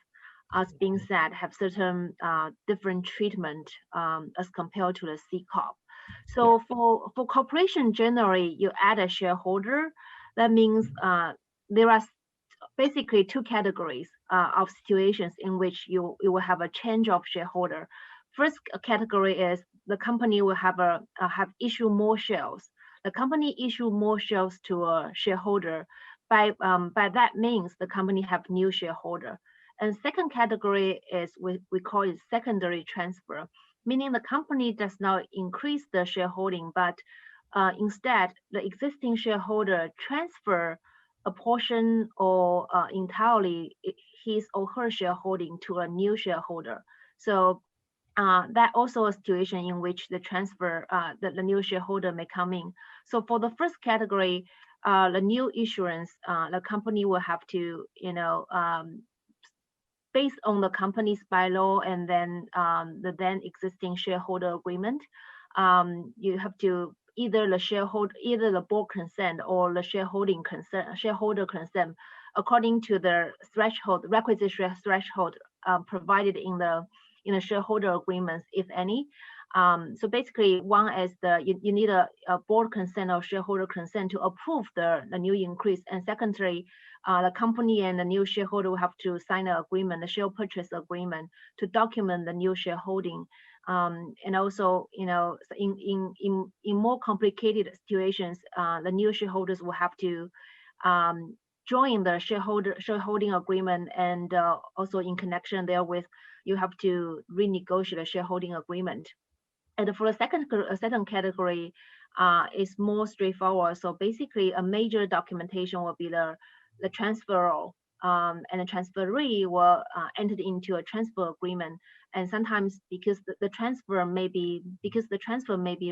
as being said, have certain different treatment as compared to the C corp. So for corporation, generally, you add a shareholder. That means there are basically 2 categories of situations in which you will have a change of shareholder. First category is the company will have issue more shares. The company issue more shares to a shareholder. By that means the company have new shareholder. And second category is we call it secondary transfer, meaning the company does not increase the shareholding, but instead the existing shareholder transfer a portion or entirely his or her shareholding to a new shareholder. So that also a situation in which the transfer, the new shareholder may come in. So for the first category, the new issuance, the company will have to, based on the company's bylaw and then the then existing shareholder agreement, you have to either the board consent or the shareholder consent, according to the requisite threshold provided in the shareholder agreements, if any. So basically, one is you need a board consent or shareholder consent to approve the new increase, and secondly, the company and the new shareholder will have to sign an agreement, the share purchase agreement, to document the new shareholding. And also, in more complicated situations, the new shareholders will have to join the shareholding agreement, and also in connection therewith, you have to renegotiate a shareholding agreement. And for the second category, is more straightforward. So basically, a major documentation will be the transferor, and the transferee will enter into a transfer agreement. And sometimes because the transfer may be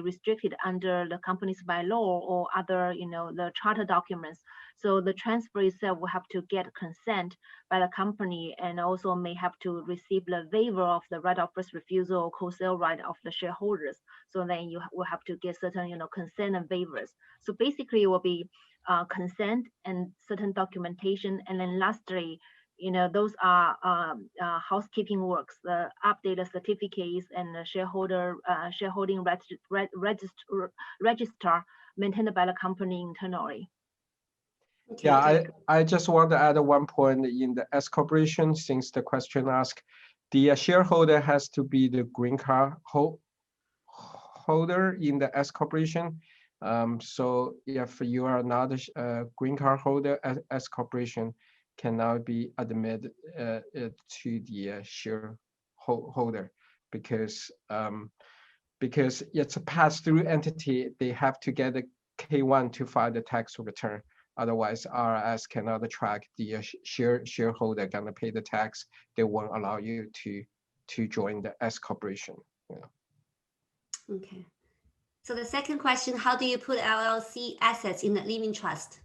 restricted under the company's bylaw or other, the charter documents. So the transfer itself will have to get consent by the company, and also may have to receive the waiver of the right of first refusal or co-sale right of the shareholders. So then you will have to get certain, consent and waivers. So basically it will be consent and certain documentation. And then lastly, those are housekeeping works, the updated certificates and the shareholding register maintained by the company internally. Okay, Yeah, I just want to add one point in the S corporation, since the question asked, the shareholder has to be the green card holder in the S corporation. So if you are not a green card holder, S corporation cannot be admitted to the shareholder, because it's a pass-through entity. They have to get a K1 to file the tax return. Otherwise, IRS cannot track the shareholder gonna pay the tax. They won't allow you to join the S corporation. Okay. So the second question, how do you put LLC assets in the living trust?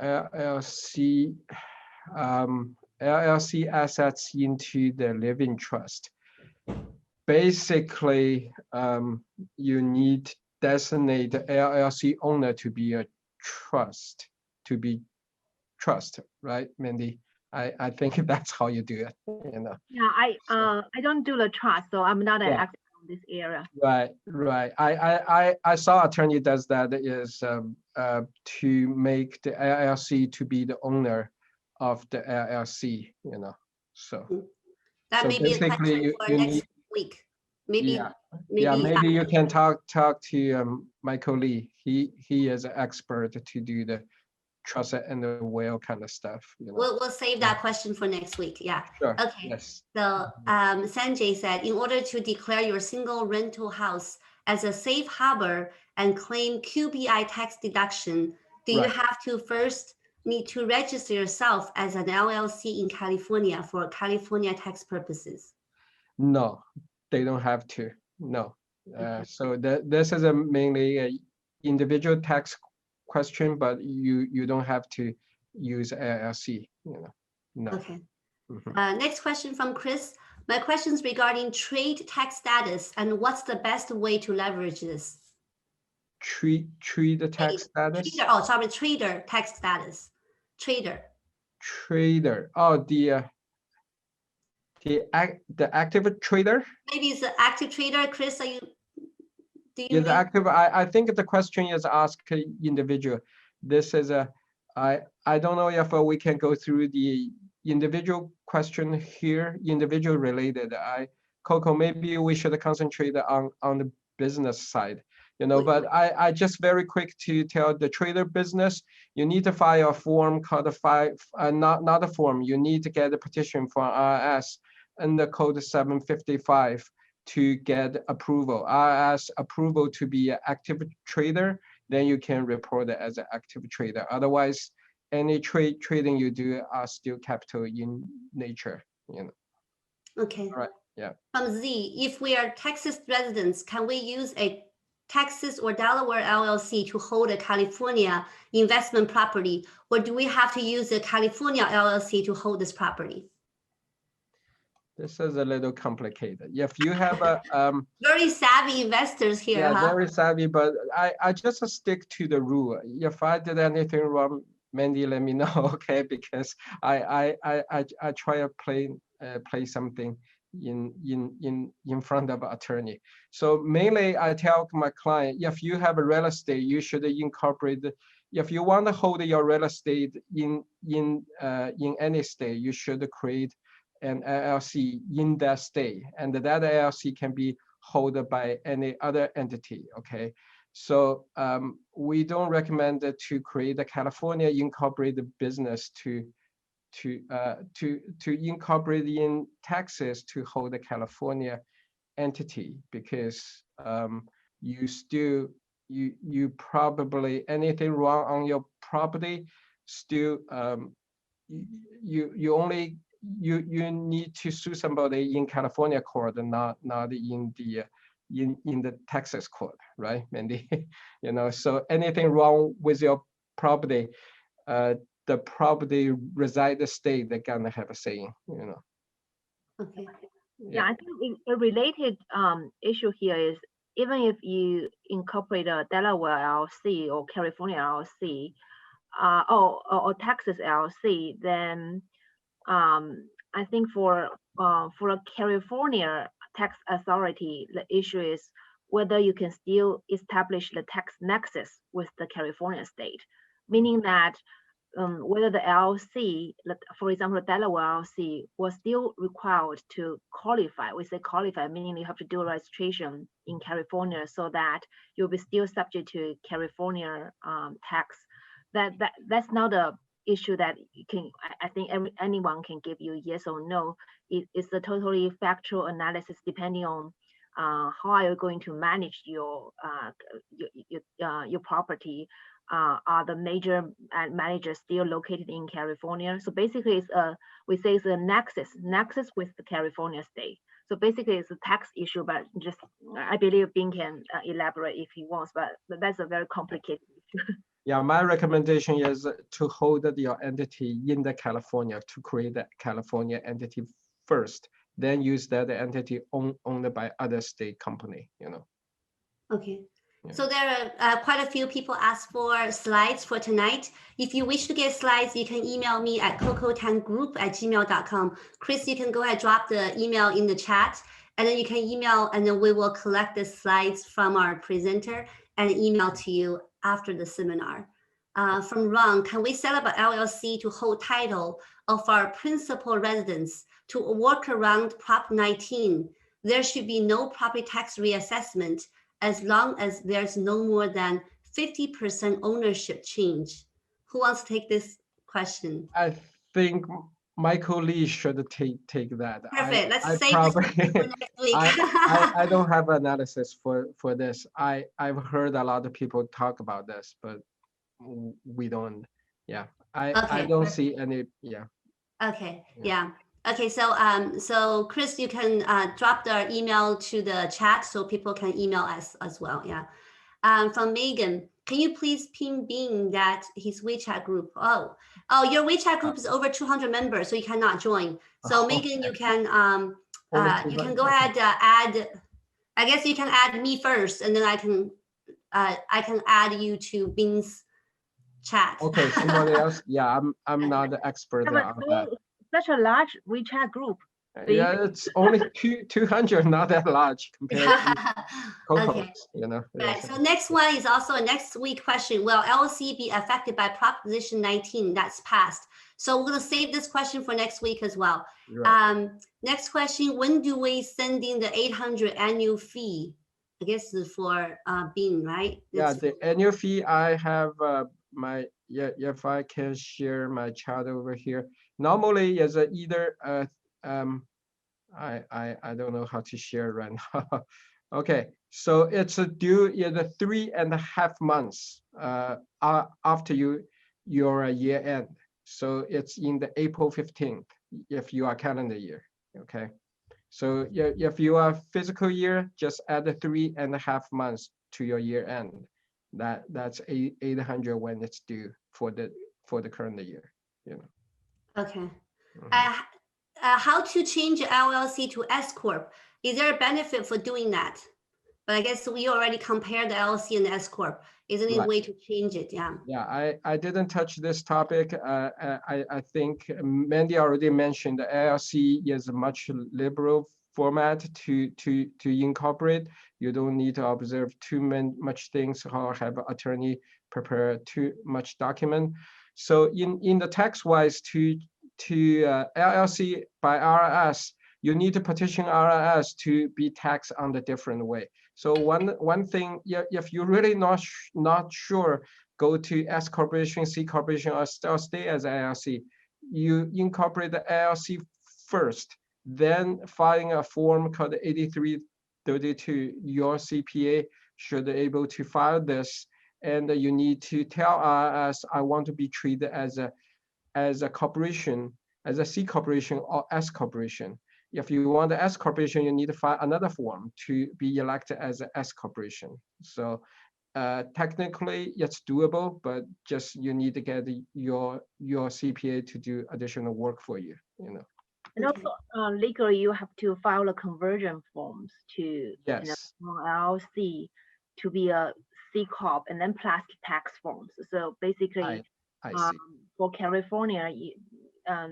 LLC assets into the living trust. Basically, you need designate the LLC owner to be a trust, right, Mandy? I think that's how you do it. Yeah, I don't do the trust, so I'm not an expert on this area. Right. I saw attorney does that, is to make the LLC to be the owner of the LLC. So that may be a question for next week. Maybe you can talk to Michael Lee. He is an expert to do the trust and the will kind of stuff. We'll save that question for next week. Yeah. Sure. Okay. Yes. So Sanjay said, in order to declare your single rental house as a safe harbor and claim QBI tax deduction, do you have to first need to register yourself as an LLC in California for California tax purposes? No, they don't have to. No. Okay. So this is mainly a individual tax question, but you don't have to use LLC. No. Okay. Next question from Chris. My question's regarding trade tax status and what's the best way to leverage this? Trader tax status? Trader tax status. Trader. Oh, the active trader? Maybe it's the active trader. Chris, do you the active? I think the question is asked individual. This is I don't know if we can go through the individual question here, individual related. Coco, maybe we should concentrate on the business side. But I just very quick to tell the trader business, you need to file a form called not a form. You need to get a petition from IRS under code 755 to get approval. IRS approval to be an active trader, then you can report it as an active trader. Otherwise, any trading you do are still capital in nature. Okay. All right. Yeah. From Z, if we are Texas residents, can we use a Texas or Delaware LLC to hold a California investment property, or do we have to use a California LLC to hold this property? This is a little complicated. If you have a very savvy investors here, yeah, very savvy, but I just stick to the rule. If I did anything wrong, Mandy, let me know, okay? Because I try to play something in front of an attorney. So mainly I tell my client, if you have a real estate, you should incorporate. If you want to hold your real estate in any state, you should create an LLC in that state, and that LLC can be held by any other entity. Okay, So we don't recommend it to create a California incorporated business to incorporate in Texas to hold a California entity, because you probably anything wrong on your property still you need to sue somebody in California court and not in the Texas court, right, Mandy? So anything wrong with your property, the property reside the state, they're gonna have a say, Okay. Yeah, I think a related issue here is, even if you incorporate a Delaware LLC or California LLC, or Texas LLC, then I think for a California tax authority, the issue is whether you can still establish the tax nexus with the California state, meaning that whether the LLC, for example, the Delaware LLC, was still required to qualify. We say qualify, meaning you have to do registration in California, so that you'll be still subject to California tax. That's not a issue that you can. I think anyone can give you yes or no. It's a totally factual analysis depending on how are you going to manage your property. Are the major managers still located in California? So basically, it's we say it's a nexus with the California state. So basically, it's a tax issue, but just I believe Bin can elaborate if he wants, but that's a very complicated issue. Yeah, my recommendation is to hold your entity in the California, to create a California entity first, then use that entity owned by other state company, Okay. Yeah. So there are quite a few people asked for slides for tonight. If you wish to get slides, you can email me at cocotangroup@gmail.com. Chris, you can go ahead, drop the email in the chat, and then you can email, and then we will collect the slides from our presenter and email to you after the seminar. From Ron, can we set up an LLC to hold title of our principal residence to work around Prop 19? There should be no property tax reassessment as long as there's no more than 50% ownership change. Who wants to take this question? I think Michael Lee should take that. Perfect. Let's I save probably, this for next week. I don't have analysis for this. I've heard a lot of people talk about this, but we don't. Yeah, I don't see any. Yeah. Okay. Yeah. Okay, so Chris, you can drop the email to the chat so people can email us as well. Yeah. From Megan, can you please ping Bin that his WeChat group? Oh, your WeChat group is over 200 members, so you cannot join. So Megan, you can go ahead add. I guess you can add me first, and then I can add you to Bin's chat. Okay, somebody else. Yeah, I'm not the expert on that. Such a large WeChat group. Yeah, it's only 200, not that large compared to Coco's, Okay. Yeah, right. So next one is also a next week question. Will LLC be affected by Proposition 19 that's passed? So we're going to save this question for next week as well. Right. Next question, when do we send in the 800 annual fee? I guess this is for Bin, right? Yeah, the annual fee, I have if I can share my chart over here. Normally is either I don't know how to share right now. Okay, so it's due in 3.5 months after your year end. So it's in the April 15th if you are calendar year. Okay, so if you are fiscal year, just add 3.5 months to your year end. That's 800 when it's due for the current year. Okay. How to change LLC to S Corp? Is there a benefit for doing that? But I guess we already compared the LLC and the S Corp. Is there any way to change it? Yeah. Yeah, I didn't touch this topic. I think Mandy already mentioned the LLC is a much liberal format to incorporate. You don't need to observe too much things or have an attorney prepare too much document. So in the tax wise to LLC by IRS, you need to petition IRS to be taxed on the different way. So one thing, if you're really not sure, go to S corporation, C corporation, or stay as LLC. You incorporate the LLC first, then filing a form called 8332. Your CPA should be able to file this, and you need to tell us, I want to be treated as a corporation, as a C corporation or S corporation. If you want the S corporation, you need to file another form to be elected as an S corporation. So technically it's doable, but just you need to get your CPA to do additional work for you, you know. And also legally, you have to file a conversion forms to Yes. from LLC to be a C corp, and then plus tax forms. So basically, I see. for California,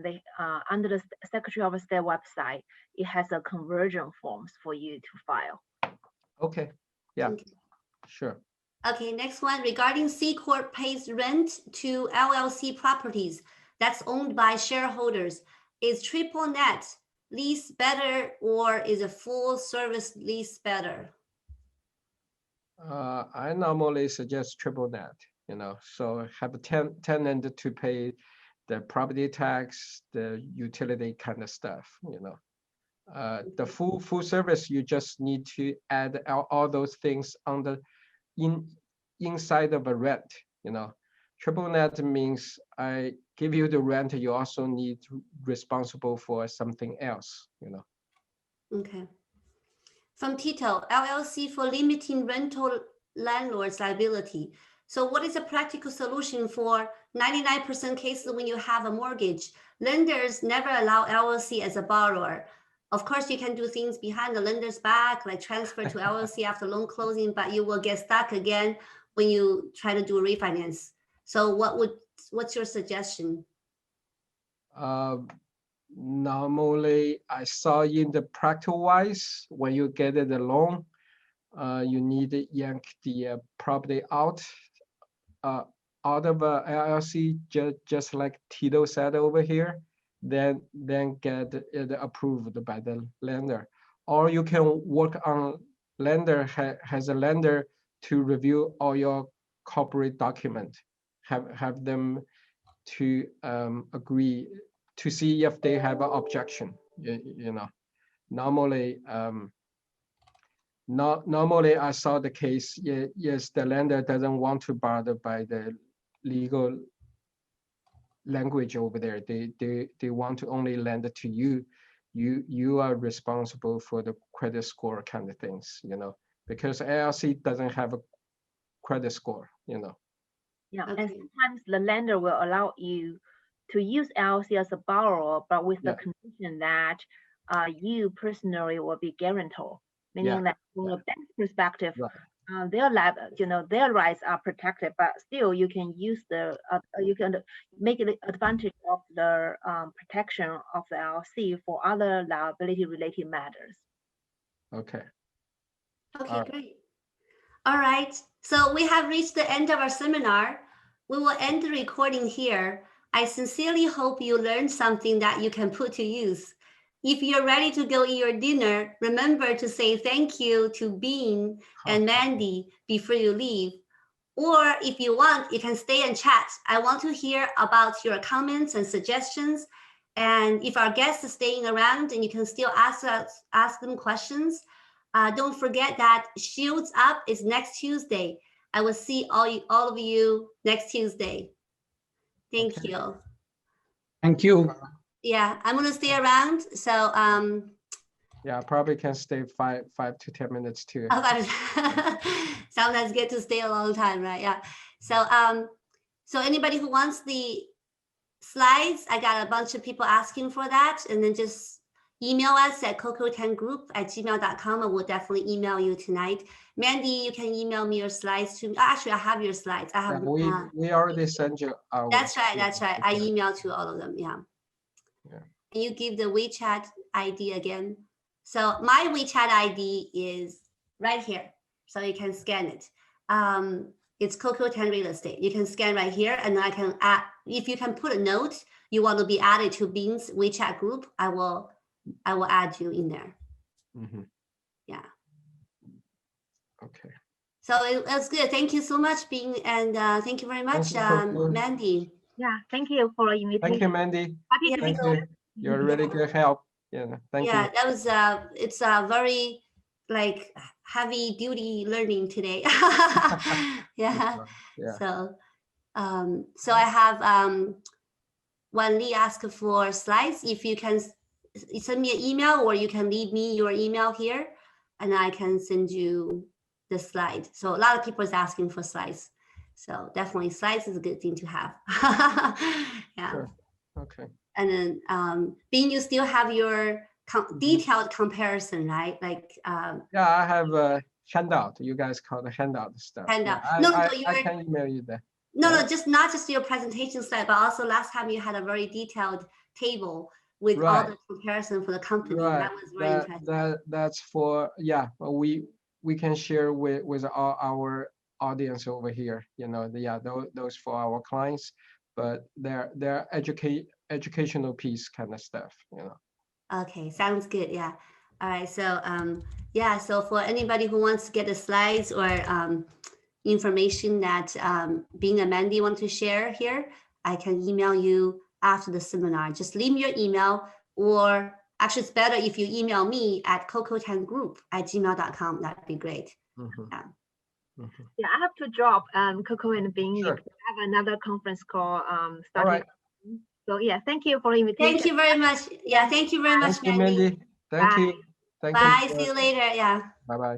they under the Secretary of State website, it has a conversion forms for you to file. Okay. Yeah. Okay. Sure. Okay, next one, regarding C Corp pays rent to LLC properties that's owned by shareholders. Is triple net lease better, or is a full service lease better? I normally suggest triple net, you know, so have a tenant to pay the property tax, the utility kind of stuff, you know. The full service, you just need to add all those things on the inside of a rent, you know. Triple net means I give you the rent, you also need to responsible for something else, you know. Okay. From Tito, LLC for limiting rental landlord's liability. So what is a practical solution for 99% cases when you have a mortgage? Lenders never allow LLC as a borrower. Of course, you can do things behind the lender's back, like transfer to LLC after loan closing, but you will get stuck again when you try to do a refinance. So what's your suggestion? Normally, I saw in the practical wise, when you get the loan, you need to yank the property out of LLC, just like Tito said over here, then get it approved by the lender. Or you can work on lender has a lender to review all your corporate document, have them to agree to see if they have an objection. You know, normally normally I saw the case. Yes, the lender doesn't want to bother by the legal language over there. They want to only lend it to you. You are responsible for the credit score kind of things, you know, because LLC doesn't have a credit score, you know. Yeah, Okay. and sometimes the lender will allow you to use LLC as a borrower, but with the condition that you personally will be guarantor, meaning that from a bank's perspective, their their rights are protected, but still you can use you can make it advantage of the protection of the LLC for other liability related matters. Okay. Okay, great. All right, so we have reached the end of our seminar. We will end the recording here. I sincerely hope you learned something that you can put to use. If you're ready to go eat your dinner, remember to say thank you to Bin and Mandy before you leave. Or if you want, you can stay and chat. I want to hear about your comments and suggestions. And if our guests are staying around, and you can still ask them questions. Don't forget that Shields Up is next Tuesday. I will see all of you next Tuesday. Thank you. Thank you. Yeah, I'm gonna stay around. So yeah, I probably can stay 5 to 10 minutes too. Sometimes get to stay a long time, right? Yeah. So so anybody who wants the slides, I got a bunch of people asking for that, and then just email us at coco10group@gmail.com, and we'll definitely email you tonight. Mandy, you can email me your slides too. Actually, I have your slides. I have. We already sent you our. That's right. That's right. I emailed to all of them. Yeah. Yeah. Can you give the WeChat ID again? So my WeChat ID is right here, so you can scan it. It's Coco10 Real Estate. You can scan right here, and I can add. If you can put a note you want to be added to Bin's WeChat group, I will add you in there. Mm-hmm. Yeah. Okay. So it was good. Thank you so much, Bing, and thank you very much, you, Coco. Mandy. Yeah, thank you for the invitation. Thank you, Mandy. Happy Yeah, to Thank be you. You're really good help. Yeah. Thank yeah, you. that was it's a very like heavy duty learning today. Yeah. Yeah. So I have when Lee asked for slides, if you can send me an email or you can leave me your email here and I can send you the slide. So a lot of people is asking for slides. So definitely slides is a good thing to have. Yeah. Sure. Okay. And then Bing, you still have your detailed comparison, right? Like Yeah, I have a handout. You guys call the handout stuff. handout. Yeah, No, I can email you that. No, just not just your presentation slide, but also last time you had a very detailed table with all Right. the comparison for the company. Right. That was very interesting. That's for, yeah, we can share with our audience over here, you know, those for our clients, but they're educational piece kind of stuff, you know. Okay, sounds good. Yeah. All right. So yeah, so for anybody who wants to get the slides or information that Bing and Mandy want to share here, I can email you after the seminar. Just leave me your email, or actually it's better if you email me at cocotangroup@gmail.com. That'd be great. Yeah, I have to drop Coco and Bing. Sure. Because I have another conference call All starting. right. So yeah, thank you for the invitation. Thank you very much. Yeah, thank you very much, Thank you, Mandy. Mandy. Thank you. Thank Bye. you. See you later. Yeah. Bye-bye.